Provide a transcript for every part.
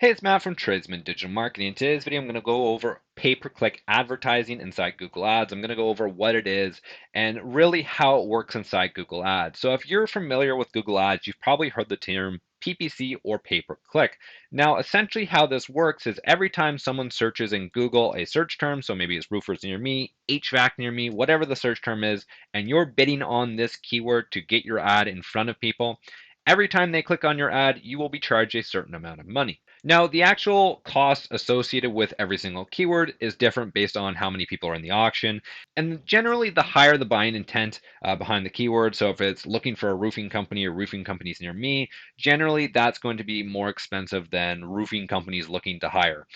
Hey, it's Matt from Tradesman Digital Marketing. In today's video, I'm going to go over pay-per-click advertising inside Google Ads. I'm going to go over what it is and really how it works inside Google Ads. So if you're familiar with Google Ads, you've probably heard the term PPC or pay-per-click. Now, essentially how this works is every time someone searches in Google a search term, so maybe it's roofers near me, HVAC near me, whatever the search term is, and you're bidding on this keyword to get your ad in front of people, every time they click on your ad, you will be charged a certain amount of money. Now, the actual cost associated with every single keyword is different based on how many people are in the auction. And generally, the higher the buying intent behind the keyword, so if it's looking for a roofing company or roofing companies near me, generally that's going to be more expensive than roofing companies looking to hire.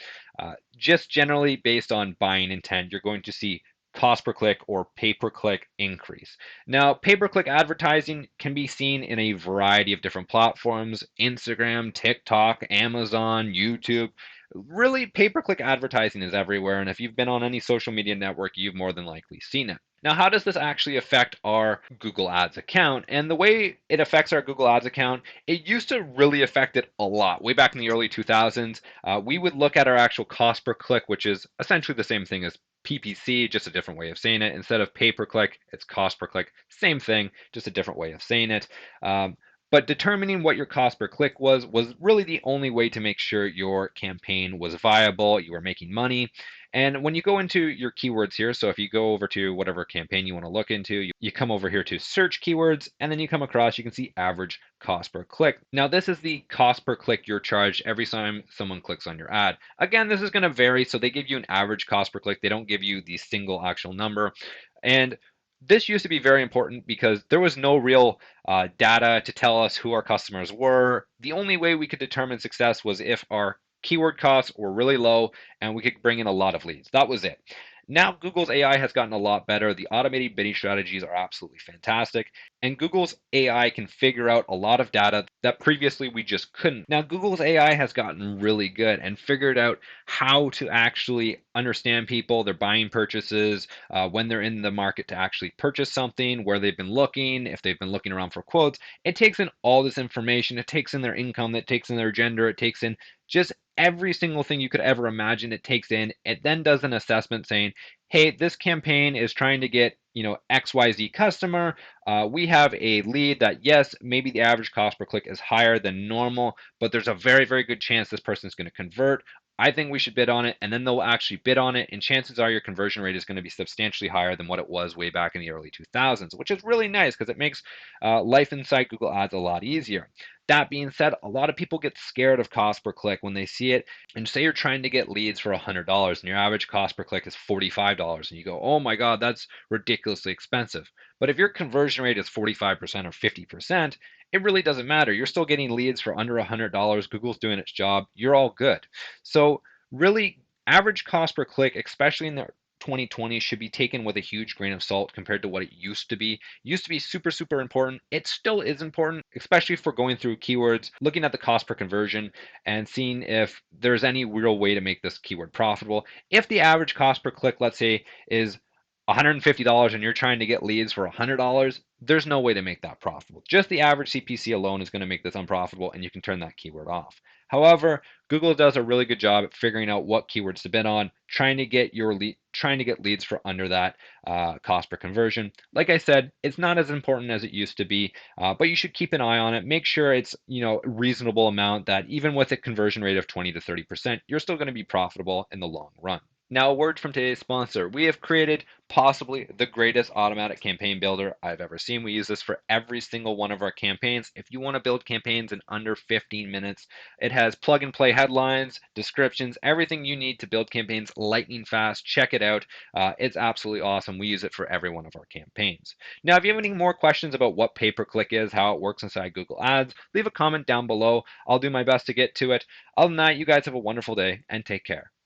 Just generally based on buying intent, you're going to see cost per click or pay per click increase. Now, pay per click advertising can be seen in a variety of different platforms: Instagram, TikTok, Amazon, YouTube. Really, pay per click advertising is everywhere, and if you've been on any social media network, you've more than likely seen it. Now, how does this actually affect our Google Ads account? And the way it affects our Google Ads account, it used to really affect it a lot. Way back in the early 2000s, we would look at our actual cost per click, which is essentially the same thing as PPC, just a different way of saying it. Instead of pay per click, it's cost per click. Same thing, just a different way of saying it. But determining what your cost per click was really the only way to make sure your campaign was viable, you were making money. And when you go into your keywords here, so if you go over to whatever campaign you want to look into, you come over here to search keywords, and then you come across, you can see average cost per click. Now, this is the cost per click you're charged every time someone clicks on your ad. Again, this is going to vary, so they give you an average cost per click. They don't give you the single actual number. And this used to be very important because there was no real data to tell us who our customers were. The only way we could determine success was if our keyword costs were really low and we could bring in a lot of leads. That was it. Now, Google's AI has gotten a lot better. The automated bidding strategies are absolutely fantastic, and Google's AI can figure out a lot of data that previously we just couldn't. Now, Google's AI has gotten really good and figured out how to actually understand people, their buying purchases, when they're in the market to actually purchase something, where they've been looking, if they've been looking around for quotes. It takes in all this information. It takes in their income, it takes in their gender, it takes in just every single thing you could ever imagine. It takes in. It then does an assessment saying, hey, this campaign is trying to get, XYZ customer. We have a lead that, yes, maybe the average cost per click is higher than normal, but there's a very, very good chance this person is going to convert. I think we should bid on it, and then they'll actually bid on it, and chances are your conversion rate is going to be substantially higher than what it was way back in the early 2000s, which is really nice because it makes life inside Google Ads a lot easier. That being said, a lot of people get scared of cost per click when they see it. And say you're trying to get leads for $100 and your average cost per click is $45, and you go, oh my God, that's ridiculously expensive. But if your conversion rate is 45% or 50%, it really doesn't matter. You're still getting leads for under $100. Google's doing its job. You're all good. So really, average cost per click, especially in the 2020, should be taken with a huge grain of salt compared to what it used to be. It used to be super, super important. It still is important, especially for going through keywords, looking at the cost per conversion and seeing if there's any real way to make this keyword profitable. If the average cost per click, let's say, is $150 and you're trying to get leads for $100, there's no way to make that profitable. Just the average CPC alone is going to make this unprofitable, and you can turn that keyword off. However, Google does a really good job at figuring out what keywords to bid on, trying to get leads for under that cost per conversion. Like I said, it's not as important as it used to be, but you should keep an eye on it. Make sure it's a reasonable amount that even with a conversion rate of 20 to 30%, you're still going to be profitable in the long run. Now, a word from today's sponsor. We have created possibly the greatest automatic campaign builder I've ever seen. We use this for every single one of our campaigns. If you want to build campaigns in under 15 minutes, it has plug and play headlines, descriptions, everything you need to build campaigns lightning fast. Check it out. It's absolutely awesome. We use it for every one of our campaigns. Now, if you have any more questions about what pay-per-click is, how it works inside Google Ads, leave a comment down below. I'll do my best to get to it. Other than that, you guys have a wonderful day and take care.